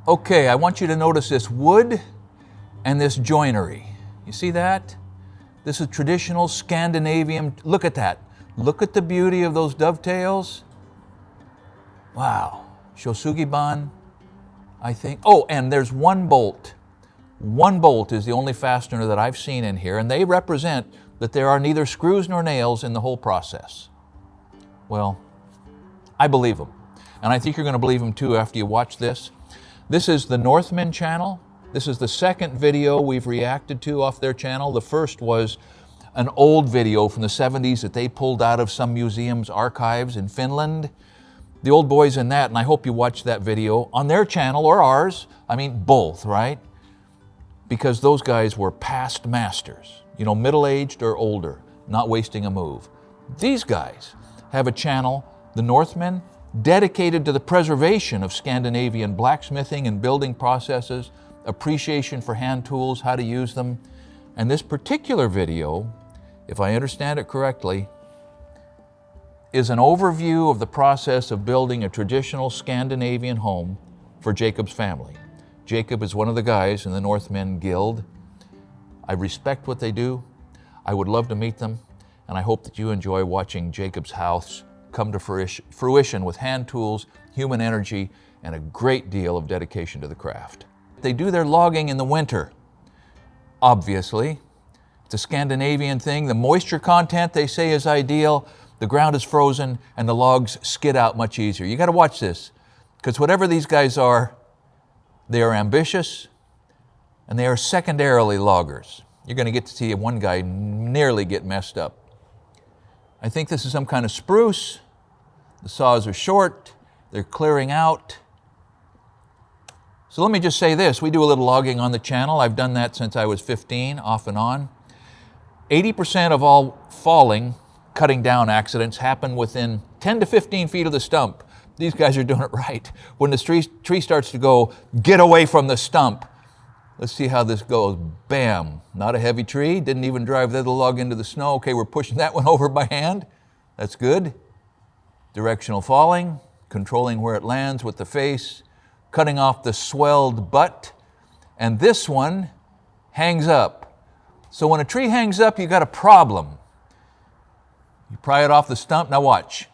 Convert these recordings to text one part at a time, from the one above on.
Okay, I want you to notice this wood and this joinery. You see that? This is traditional Scandinavian. Look at that. Look at the beauty of those dovetails. Wow. Shosugiban, I think. Oh, and there's one bolt. One bolt is the only fastener that I've seen in here, and they represent that there are neither screws nor nails in the whole process. Well, I believe them. And I think you're going to believe them too after you watch this. This is the Northmen channel. This is the second video we've reacted to off their channel. The first was an old video from the 70s that they pulled out of some museum's archives in Finland. The old boys in that, and I hope you watch that video on their channel or ours. I mean, both, right? Because those guys were past masters, you know, middle-aged or older, not wasting a move. These guys have a channel, the Northmen, dedicated to the preservation of Scandinavian blacksmithing and building processes, appreciation for hand tools, how to use them. And this particular video, if I understand it correctly, is an overview of the process of building a traditional Scandinavian home for Jacob's family. Jacob is one of the guys in the Northmen Guild. I respect what they do. I would love to meet them, and I hope that you enjoy watching Jacob's house come to fruition with hand tools, human energy, and a great deal of dedication to the craft. They do their logging in the winter, obviously. It's a Scandinavian thing. The moisture content, they say, is ideal. The ground is frozen, and the logs skid out much easier. You got to watch this, because whatever these guys are, they are ambitious, and they are secondarily loggers. You're going to get to see one guy nearly get messed up. I think this is some kind of spruce. The saws are short. They're clearing out. So let me just say this. We do a little logging on the channel. I've done that since I was 15, off and on. 80% of all falling, cutting down accidents happen within 10 to 15 feet of the stump. These guys are doing it right. When the tree starts to go, get away from the stump. Let's see how this goes. Bam, not a heavy tree, didn't even drive the log into the snow. Okay, we're pushing that one over by hand. That's good. Directional falling, controlling where it lands with the face, cutting off the swelled butt, and this one hangs up. So when a tree hangs up, you got a problem. You pry it off the stump, now watch.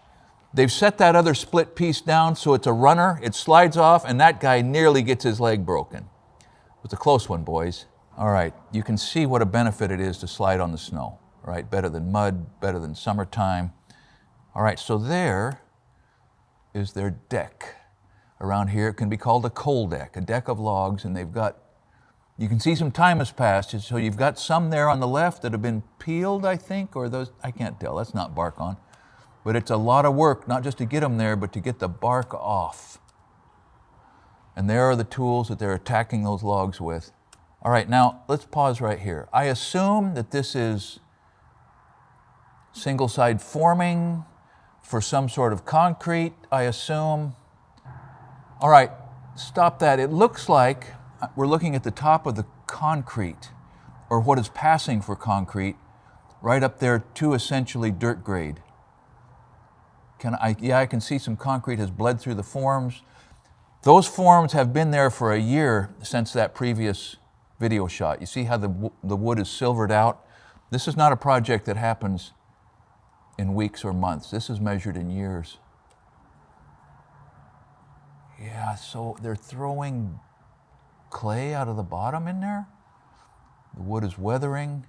They've set that other split piece down so it's a runner, it slides off, and that guy nearly gets his leg broken. It was a close one, boys. All right, you can see what a benefit it is to slide on the snow, right? Better than mud, better than summertime. All right, so there is their deck. Around here, it can be called a coal deck, a deck of logs, and they've got, you can see some time has passed, so you've got some there on the left that have been peeled, I think, or those, I can't tell, that's not bark on. But it's a lot of work, not just to get them there, but to get the bark off. And there are the tools that they're attacking those logs with. All right, now let's pause right here. I assume that this is single side forming for some sort of concrete, I assume. All right, stop that. It looks like we're looking at the top of the concrete, or what is passing for concrete, right up there to essentially dirt grade. I can see some concrete has bled through the forms. Those forms have been there for a year since that previous video shot. You see how the wood is silvered out? This is not a project that happens in weeks or months. This is measured in years. Yeah, so they're throwing clay out of the bottom in there. The wood is weathering.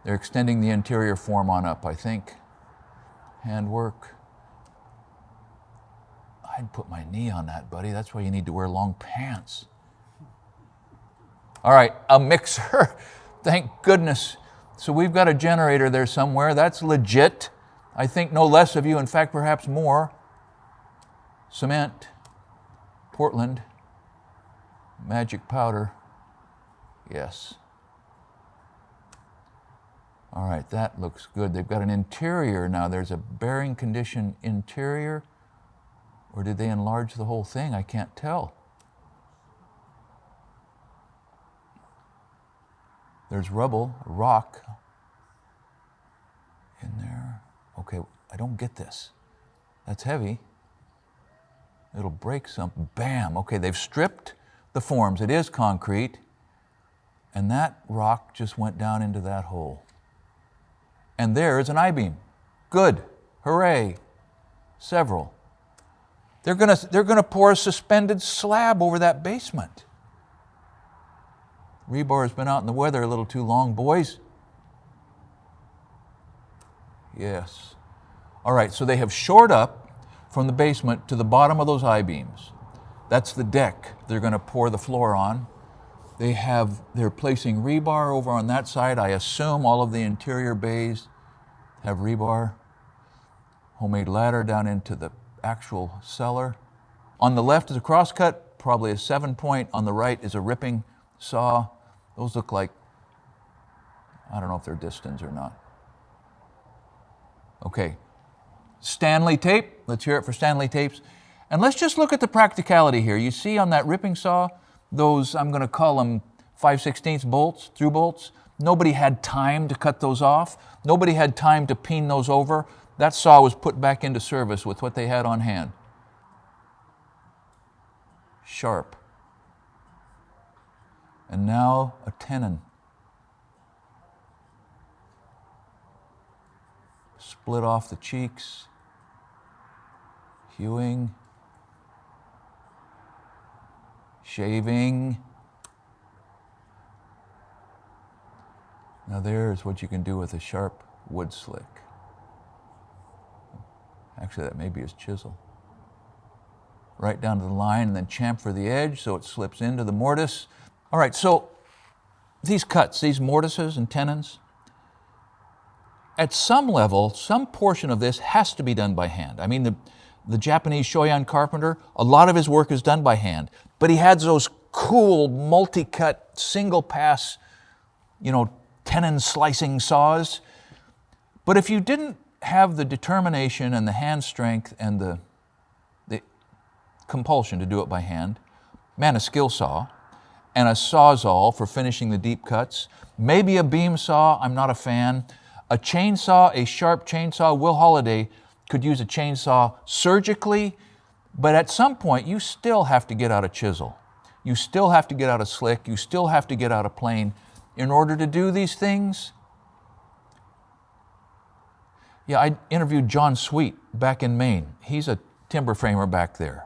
They're extending the interior form on up, I think. Handwork. I'd put my knee on that, buddy. That's why you need to wear long pants. All right, a mixer. Thank goodness. So we've got a generator there somewhere. That's legit. I think no less of you, in fact, perhaps more. Cement, Portland, magic powder. Yes. All right, that looks good. They've got an interior now. There's a bearing condition interior. Or did they enlarge the whole thing? I can't tell. There's rubble, rock in there. Okay, I don't get this. That's heavy. It'll break some. Bam. Okay, they've stripped the forms. It is concrete. And that rock just went down into that hole. And there is an I-beam. Good. Hooray. Several. They're gonna pour a suspended slab over that basement. Rebar has been out in the weather a little too long, boys. Yes. All right, so they have shored up from the basement to the bottom of those I-beams. That's the deck they're going to pour the floor on. They're placing rebar over on that side. I assume all of the interior bays have rebar. Homemade ladder down into the actual cellar. On the left is a crosscut, probably a 7-point. On the right is a ripping saw. Those look like, I don't know if they're Distons or not. Okay, Stanley tape. Let's hear it for Stanley tapes. And let's just look at the practicality here. You see on that ripping saw, those, I'm going to call them 5/16 bolts, through bolts. Nobody had time to cut those off. Nobody had time to peen those over. That saw was put back into service with what they had on hand. Sharp. And now a tenon. Split off the cheeks. Hewing. Shaving. Now there's what you can do with a sharp wood slick. Actually, that may be his chisel. Right down to the line and then chamfer the edge so it slips into the mortise. All right, so these cuts, these mortises and tenons, at some level, some portion of this has to be done by hand. I mean, the Japanese Shoyan carpenter, a lot of his work is done by hand, but he had those cool multi-cut, single pass, tenon slicing saws. But if you didn't have the determination and the hand strength and the compulsion to do it by hand, a skill saw, and a sawzall for finishing the deep cuts, maybe a beam saw, I'm not a fan. A chainsaw, a sharp chainsaw, Will Holiday could use a chainsaw surgically, but at some point you still have to get out a chisel. You still have to get out a slick. You still have to get out a plane in order to do these things. Yeah, I interviewed John Sweet back in Maine. He's a timber framer back there.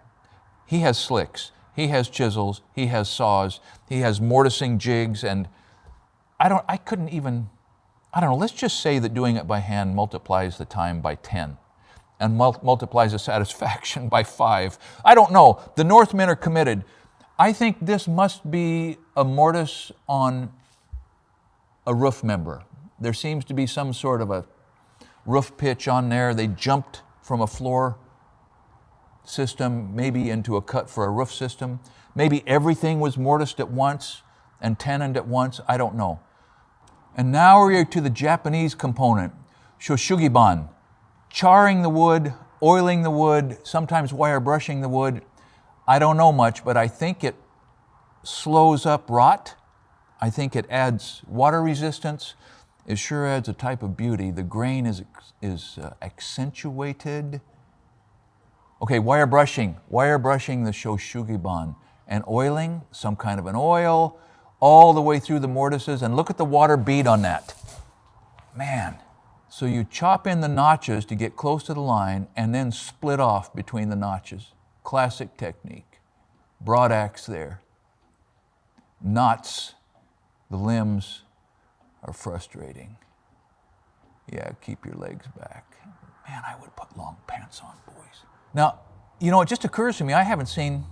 He has slicks, he has chisels, he has saws, he has mortising jigs, and let's just say that doing it by hand multiplies the time by 10 and multiplies the satisfaction by 5. I don't know. The Northmen are committed. I think this must be a mortise on a roof member. There seems to be some sort of a roof pitch on there. They jumped from a floor system maybe into a cut for a roof system. Maybe everything was mortised at once and tenoned at once. I don't know. And now we're to the Japanese component, Shosugiban, charring the wood, oiling the wood, sometimes wire brushing the wood. I don't know much, but I think it slows up rot. I think it adds water resistance. It sure adds a type of beauty. The grain is accentuated. Okay, wire brushing the Shosugiban, and oiling, some kind of an oil, all the way through the mortises, and look at the water bead on that. Man, so you chop in the notches to get close to the line and then split off between the notches. Classic technique. Broad axe there. Knots, the limbs are frustrating. Yeah, keep your legs back. Man, I would put long pants on, boys. Now, it just occurs to me, I haven't seen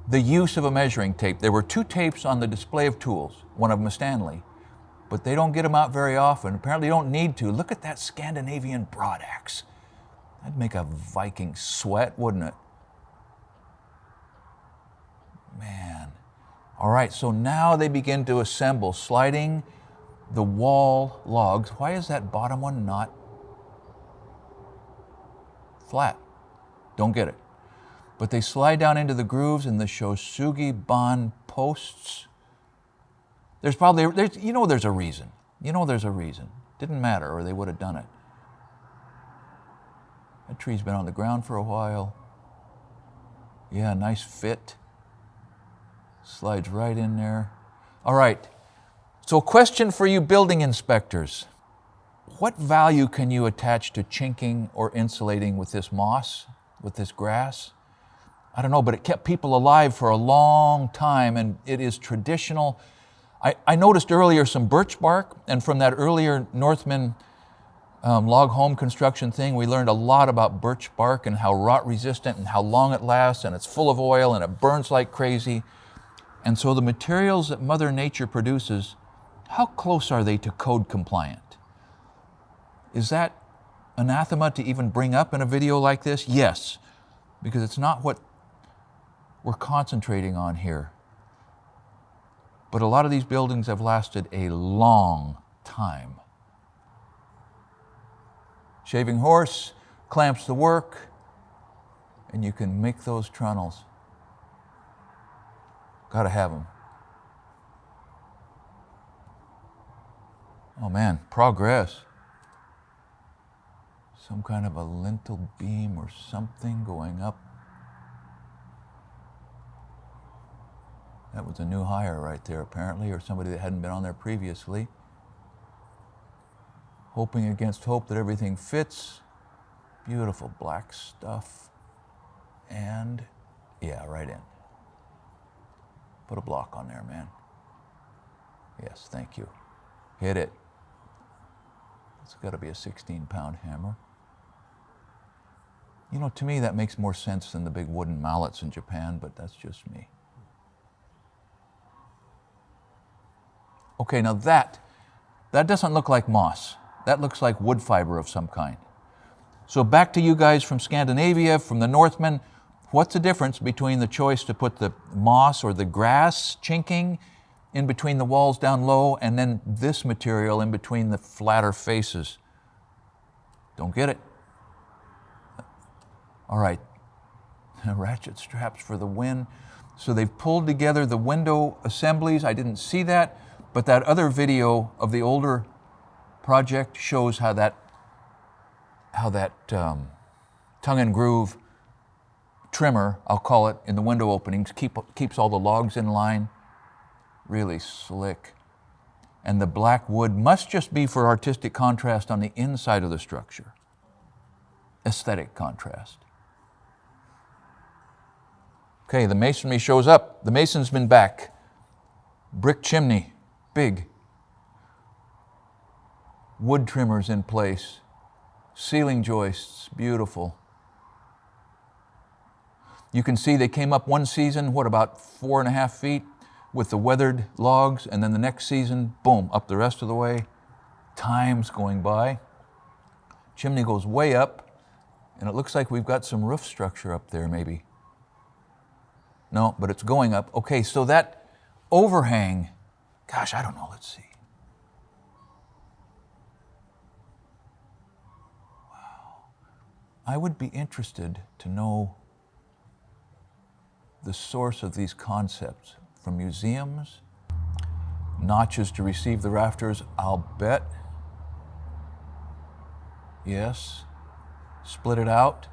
the use of a measuring tape. There were 2 tapes on the display of tools, one of them a Stanley, but they don't get them out very often. Apparently you don't need to. Look at that Scandinavian broad axe. That'd make a Viking sweat, wouldn't it? Man. All right, so now they begin to assemble, sliding the wall logs. Why is that bottom one not flat? Don't get it. But they slide down into the grooves in the Shosugiban posts. There's a reason. There's a reason. Didn't matter, or they would have done it. That tree's been on the ground for a while. Yeah, nice fit. Slides right in there. All right, so question for you building inspectors. What value can you attach to chinking or insulating with this moss, with this grass? I don't know, but it kept people alive for a long time, and it is traditional. I noticed earlier some birch bark, and from that earlier Northmen log home construction thing, we learned a lot about birch bark and how rot resistant and how long it lasts, and it's full of oil and it burns like crazy. And so the materials that Mother Nature produces, how close are they to code compliant? Is that anathema to even bring up in a video like this? Yes, because it's not what we're concentrating on here. But a lot of these buildings have lasted a long time. Shaving horse clamps the work, and you can make those trunnels. Gotta have them. Oh man, progress. Some kind of a lintel beam or something going up. That was a new hire right there apparently, or somebody that hadn't been on there previously. Hoping against hope that everything fits. Beautiful black stuff. And yeah, right in. Put a block on there, man. Yes, thank you. Hit it. It's got to be a 16-pound hammer. You know, to me that makes more sense than the big wooden mallets in Japan, but that's just me. Okay, now that doesn't look like moss. That looks like wood fiber of some kind. So back to you guys from Scandinavia, from the Northmen, what's the difference between the choice to put the moss or the grass chinking in between the walls down low and then this material in between the flatter faces? Don't get it. All right, ratchet straps for the wind. So they've pulled together the window assemblies. I didn't see that, but that other video of the older project shows how that tongue and groove trimmer, I'll call it, in the window openings keeps all the logs in line. Really slick. And the black wood must just be for artistic contrast on the inside of the structure. Aesthetic contrast. Okay, the masonry shows up. The mason's been back. Brick chimney, big. Wood trimmers in place. Ceiling joists, beautiful. You can see they came up one season, about 4.5 feet with the weathered logs, and then the next season, boom, up the rest of the way. Time's going by. Chimney goes way up, and it looks like we've got some roof structure up there maybe. No, but it's going up. Okay, so that overhang, gosh, I don't know, let's see. Wow. I would be interested to know the source of these concepts from museums, notches to receive the rafters, I'll bet. Yes, split it out.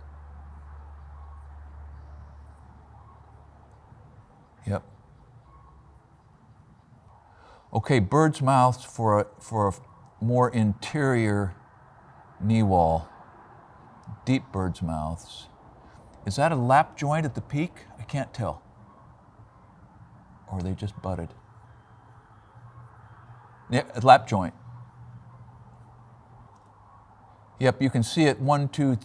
Yep. Okay, bird's mouths for a more interior knee wall. Deep bird's mouths. Is that a lap joint at the peak? I can't tell. Or are they just butted? Yeah, a lap joint. Yep, you can see it 1, 2,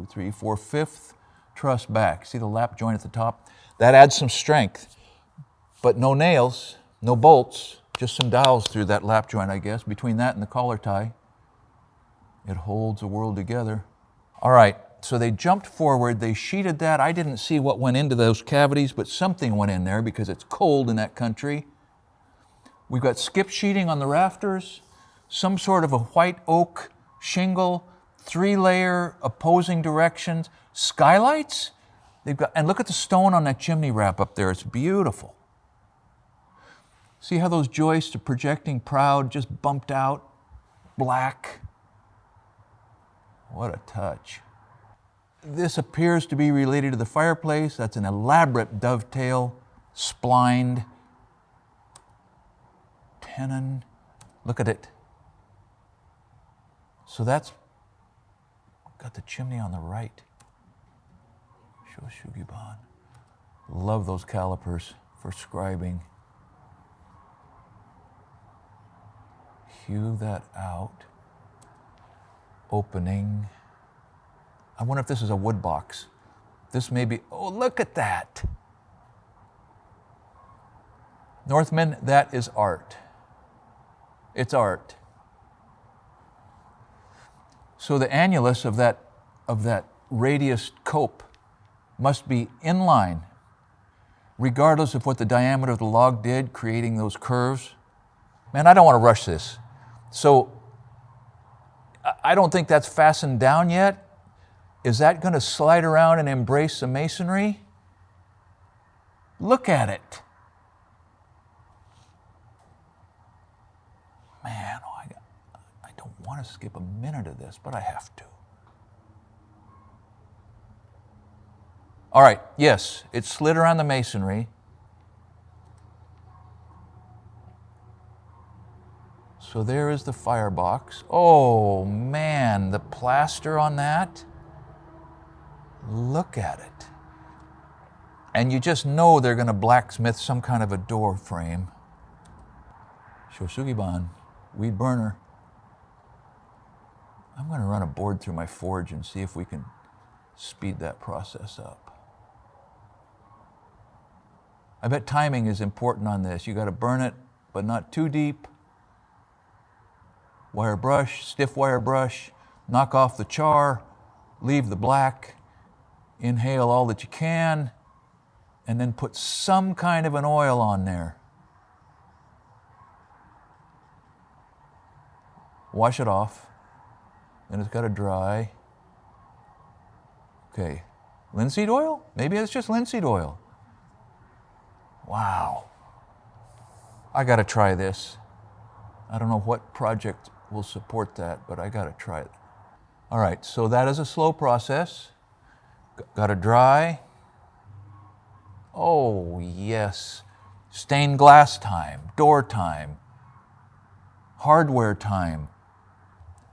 3, 4, fifth truss back. See the lap joint at the top? That adds some strength, but no nails, no bolts, just some dowels through that lap joint, I guess. Between that and the collar tie, it holds the world together. All right, so they jumped forward, they sheeted that. I didn't see what went into those cavities, but something went in there because it's cold in that country. We've got skip sheeting on the rafters, some sort of a white oak shingle, 3-layer opposing directions, skylights. And look at the stone on that chimney wrap up there. It's beautiful. See how those joists are projecting proud, just bumped out, black. What a touch. This appears to be related to the fireplace. That's an elaborate dovetail, splined tenon. Look at it. So that's got the chimney on the right. Shosugiban. Love those calipers for scribing. Hew that out. Opening. I wonder if this is a wood box. This may be, oh, look at that. Northmen, that is art. It's art. So the annulus of that radius cope must be in line, regardless of what the diameter of the log did, creating those curves. Man, I don't want to rush this. So I don't think that's fastened down yet. Is that going to slide around and embrace the masonry? Look at it. Man, I don't want to skip a minute of this, but I have to. All right, yes, it slid around the masonry. So there is the firebox. Oh man, the plaster on that. Look at it. And you just know they're going to blacksmith some kind of a door frame. Shosugiban, weed burner. I'm going to run a board through my forge and see if we can speed that process up. I bet timing is important on this. You got to burn it, but not too deep. Wire brush, stiff wire brush, knock off the char, leave the black, inhale all that you can, and then put some kind of an oil on there. Wash it off, then it's got to dry. Okay, linseed oil? Maybe it's just linseed oil. Wow. I got to try this. I don't know what project will support that, but I got to try it. All right, so that is a slow process. Got to dry. Oh, yes. Stained glass time, door time, hardware time.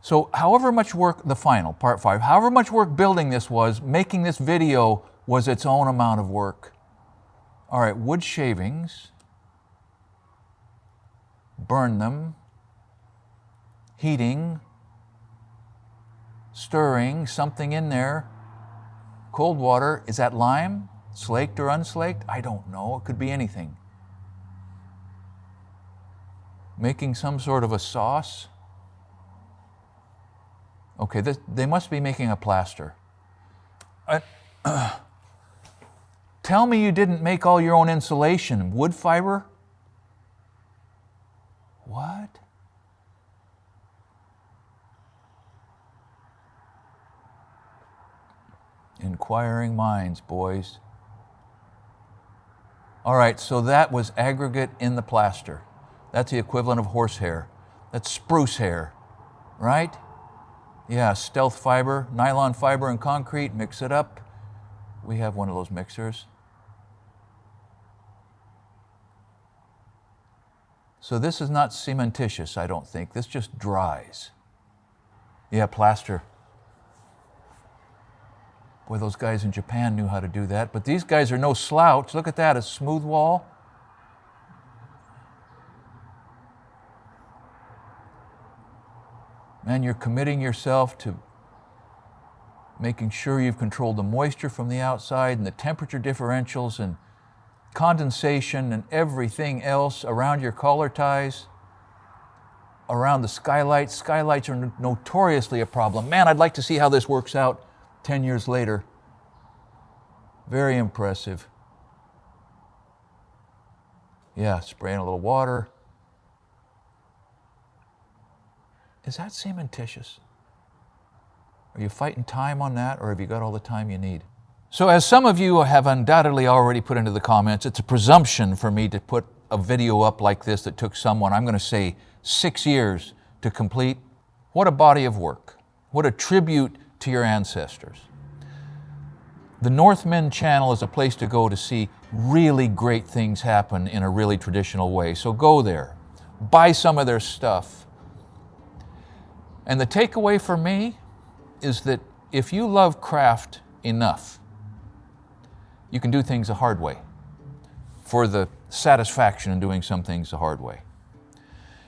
So however much work, the final, part 5, however much work building this was, making this video was its own amount of work. All right, wood shavings. Burn them. Heating. Stirring, something in there. Cold water, is that lime? Slaked or unslaked? I don't know, it could be anything. Making some sort of a sauce. Okay, they must be making a plaster. Tell me you didn't make all your own insulation. Wood fiber? What? Inquiring minds, boys. All right, so that was aggregate in the plaster. That's the equivalent of horsehair. That's spruce hair, right? Yeah, stealth fiber, nylon fiber and concrete, mix it up. We have one of those mixers. So this is not cementitious, I don't think. This just dries. Yeah, plaster. Boy, those guys in Japan knew how to do that. But these guys are no slouch. Look at that, a smooth wall. Man, you're committing yourself to making sure you've controlled the moisture from the outside and the temperature differentials and condensation and everything else around your collar ties, around the skylights. Skylights are notoriously a problem. Man, I'd like to see how this works out 10 years later. Very impressive. Yeah, spraying a little water. Is that cementitious? Are you fighting time on that, or have you got all the time you need? So as some of you have undoubtedly already put into the comments, it's a presumption for me to put a video up like this that took someone, I'm going to say, 6 years to complete. What a body of work. What a tribute to your ancestors. The Northmen channel is a place to go to see really great things happen in a really traditional way. So go there, buy some of their stuff. And the takeaway for me is that if you love craft enough, you can do things the hard way for the satisfaction in doing some things the hard way.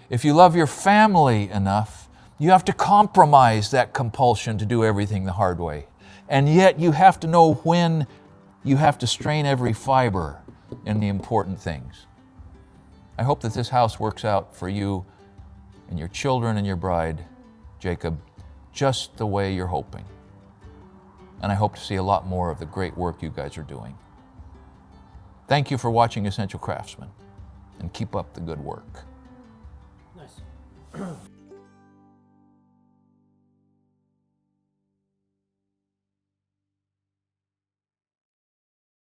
If you love your family enough, you have to compromise that compulsion to do everything the hard way. And yet you have to know when you have to strain every fiber in the important things. I hope that this house works out for you and your children and your bride, Jacob, just the way you're hoping. And I hope to see a lot more of the great work you guys are doing. Thank you for watching Essential Craftsman, and keep up the good work. Nice.